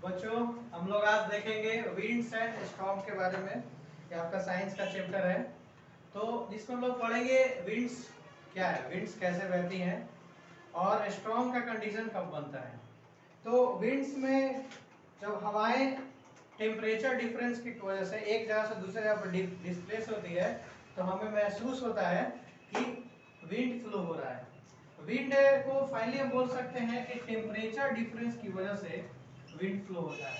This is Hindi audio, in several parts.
बच्चों हम लोग आज देखेंगे विंड्स एंड स्टॉर्म के बारे में। ये आपका साइंस का चैप्टर है। तो जिसमें हम लोग पढ़ेंगे विंड्स क्या है, विंड्स कैसे बहती हैं और स्टॉर्म का कंडीशन कब बनता है। तो विंड्स में जब हवाएं टेम्परेचर डिफरेंस की वजह से एक जगह से दूसरे जगह पर डिस्प्लेस होती है तो हमें महसूस होता है कि विंड फ्लो हो रहा है। विंड को फाइनली हम बोल सकते हैं कि टेम्परेचर डिफरेंस की वजह से विंड फ्लो होता है।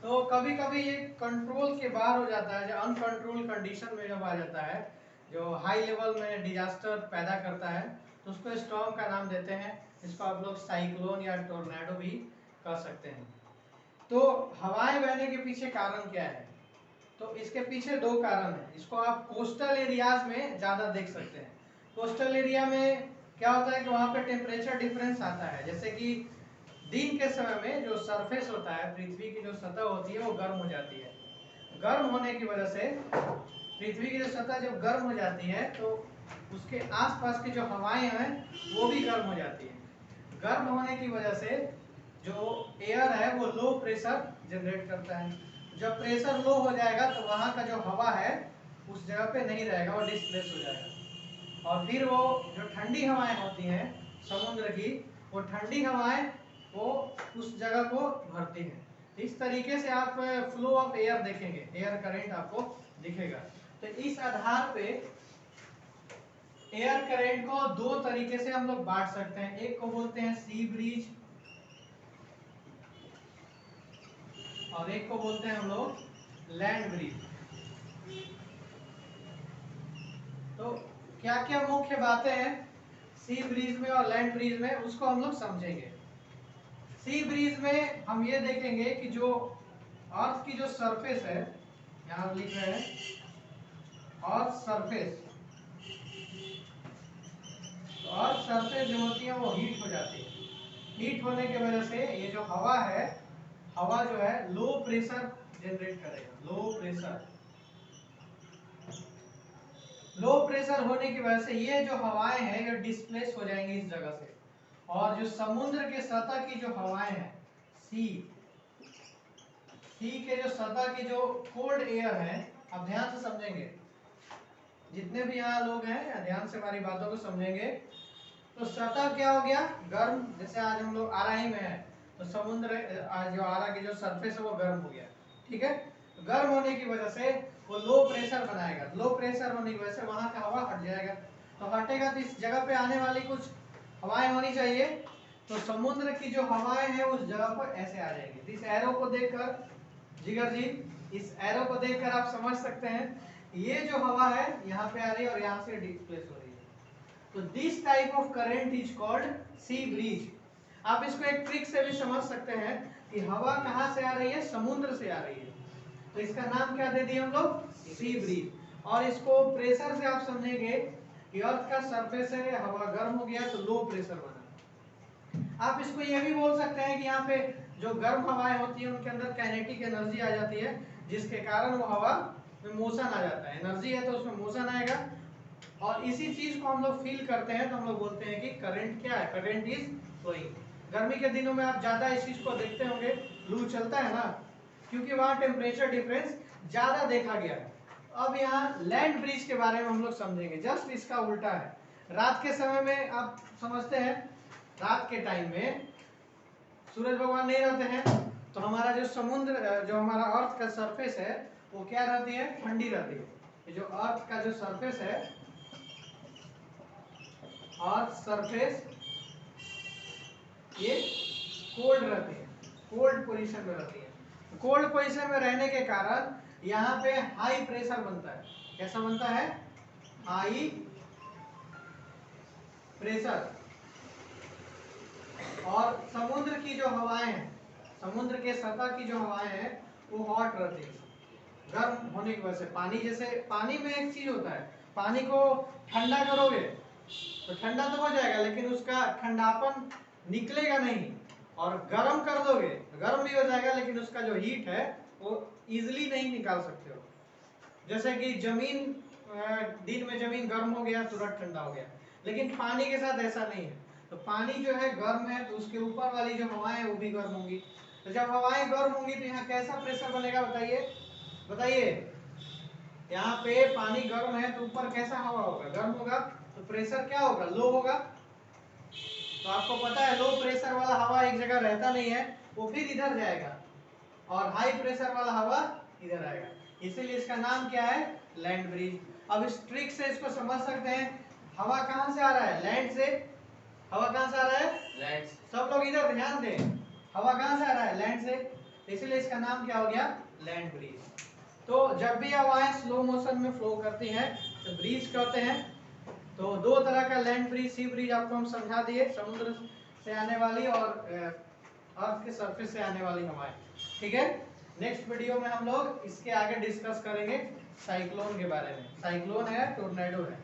तो कभी कभी ये कंट्रोल के बाहर हो जाता है, जो अनकंट्रोल कंडीशन में जब आ जाता है, जो हाई लेवल में डिजास्टर पैदा करता है, तो उसको स्टॉर्म का नाम देते हैं। इसको आप लोग साइक्लोन या टोर्नेडो भी कह सकते हैं। तो हवाएं बहने के पीछे कारण क्या है? तो इसके पीछे दो कारण है। इसको आप कोस्टल एरियाज में ज्यादा देख सकते हैं। कोस्टल एरिया में क्या होता है कि वहां पे टेम्परेचर डिफरेंस आता है। जैसे कि दिन के समय में जो सरफेस होता है, पृथ्वी की जो सतह होती है वो गर्म हो जाती है। गर्म होने की वजह से पृथ्वी की जो सतह जब गर्म हो जाती है तो उसके आसपास की जो हवाएं हैं वो भी गर्म हो जाती है। गर्म होने की वजह से जो एयर है वो लो प्रेशर जनरेट करता है। जब प्रेशर लो हो जाएगा तो वहां का जो हवा है उस जगह पे नहीं रहेगा, वो डिस्प्लेस हो जाएगा। और फिर वो जो ठंडी हवाएं होती हैं समुद्र की, वो ठंडी हवाएं वो उस जगह को भरती हैं। इस तरीके से आप फ्लो ऑफ एयर देखेंगे, एयर करंट आपको दिखेगा। तो इस आधार पे एयर करंट को दो तरीके से हम लोग बांट सकते हैं। एक को बोलते हैं सी ब्रीज और एक को बोलते हैं हम लोग लैंड ब्रीज। तो क्या क्या मुख्य बातें हैं सी ब्रीज में और लैंड ब्रीज में, उसको हम लोग समझेंगे। सी ब्रीज में हम ये देखेंगे कि जो अर्थ की जो सरफेस है, यहां लिख रहे हैं अर्थ सरफेस, तो अर्थ सरफेस जो होती है वो हीट हो जाती है। हीट होने की वजह से ये जो हवा है, हवा जो है लो प्रेशर जनरेट करेगा। लो प्रेशर होने की वजह से ये जो हवाएं हैं ये डिस्प्लेस हो जाएंगी इस जगह से। और जो समुद्र के सतह की जो हवाएं हैं, सी के जो सतह की जो कोल्ड एयर है, आप ध्यान से समझेंगे, जितने भी यहाँ लोग हैं ध्यान से हमारी बातों को समझेंगे। तो सतह क्या हो गया? गर्म। जैसे आज हम लोग आरा ही में है तो समुद्र जो आरा की जो सरफेस है वो गर्म हो गया, ठीक है। गर्म होने की वजह से वो लो प्रेशर बनाएगा। लो प्रेशर होने की वजह से वहां का हवा हट जाएगा। तो हटेगा तो इस जगह पे आने वाली कुछ हवाएं होनी चाहिए। तो समुद्र की जो हवाएं हैं उस जगह पर ऐसे आ जाएंगी। इस एरो को देखकर जिगर जी, इस एरो को देखकर आप समझ सकते हैं ये जो हवा है यहाँ पे आ रही है और यहाँ से डिस्प्लेस हो रही है। तो this type of current is called sea breeze. आप इसको एक ट्रिक से भी समझ सकते हैं कि हवा कहाँ से आ रही है? समुद्र से आ रही है। तो इसका नाम क्या दे दिए हम लोग? Sea breeze. और इसको प्रेशर से आप समझेंगे कि अर्थ का सरफेस है, हवा गर्म हो गया तो लो प्रेशर बना। आप इसको ये भी बोल सकते हैं कि यहाँ पे जो गर्म हवाएं होती है उनके अंदर काइनेटिक एनर्जी आ जाती है, जिसके कारण वो हवा में मोशन आ जाता है। एनर्जी है तो उसमें मोशन आएगा और इसी चीज को हम लोग फील करते हैं। तो हम लोग बोलते हैं कि करंट क्या है? Current is flowing. गर्मी के दिनों में आप ज्यादा इस चीज को देखते होंगे, लू चलता है ना, क्योंकि वहां टेम्परेचर डिफरेंस ज्यादा देखा गया है। अब यहाँ लैंड ब्रिज के बारे में हम लोग समझेंगे। जस्ट इसका उल्टा है। रात के समय में आप समझते हैं, रात के टाइम में सूरज भगवान नहीं रहते हैं तो हमारा जो समुद्र, जो हमारा अर्थ का सरफेस है वो क्या रहती है? ठंडी रहती है। ये जो अर्थ का जो सरफेस है, अर्थ सरफेस, ये कोल्ड रहती है, कोल्ड पोजीशन में रहती है। कोल्ड पोजीशन में रहने के कारण यहाँ पे हाई प्रेशर बनता है। कैसा बनता है? High pressure. और समुद्र की जो हवाएं हैं, समुद्र के सतह की जो हवाएं हैं वो हॉट रहती है, गर्म होने की वजह से। पानी, जैसे पानी में एक चीज होता है, पानी को ठंडा करोगे तो ठंडा तो हो जाएगा लेकिन उसका ठंडापन निकलेगा नहीं। और गर्म कर दोगे तो गर्म भी हो जाएगा लेकिन उसका जो हीट है वो इजिली नहीं निकाल सकते हो। जैसे कि जमीन, दिन में जमीन गर्म हो गया तुरंत ठंडा हो गया, लेकिन पानी के साथ ऐसा नहीं है। तो पानी जो है गर्म है, तो उसके ऊपर वाली जो हवाएं है वो भी गर्म होंगी। तो जब हवाएं गर्म होंगी तो यहाँ कैसा प्रेशर बनेगा, बताइए बताइए। यहाँ पे पानी गर्म है तो ऊपर कैसा हवा होगा, गर्म होगा, तो प्रेशर क्या होगा, लो होगा। तो आपको पता है लो प्रेशर वाला हवा एक जगह रहता नहीं है, वो फिर इधर जाएगा, और हाई प्रेशर वाला हवा इधर आएगा। इसीलिए इसका नाम क्या है, लैंड ब्रिज। अब इस ट्रिक से इसको समझ सकते हैं, हवा कहाँ से आ रहा है, लैंड से। हवा कहाँ से आ रहा है, लैंड से। सब लोग इधर ध्यान दें, हवा कहाँ से आ रहा है, लैंड से। इसीलिए इसका नाम क्या हो गया, लैंड ब्रिज। तो जब भी हवाएं स्लो मोशन में फ्लो करती हैं तो ब्रिज कहते हैं। तो दो तरह का लैंड ब्रिज, सी ब्रिज आपको हम समझा दिए, समुद्र से आने वाली और अर्थ के सरफेस से आने वाली हवाएं। ठीक है, नेक्स्ट वीडियो में हम लोग इसके आगे डिस्कस करेंगे साइक्लोन के बारे में। साइक्लोन है, टोर्नेडो है।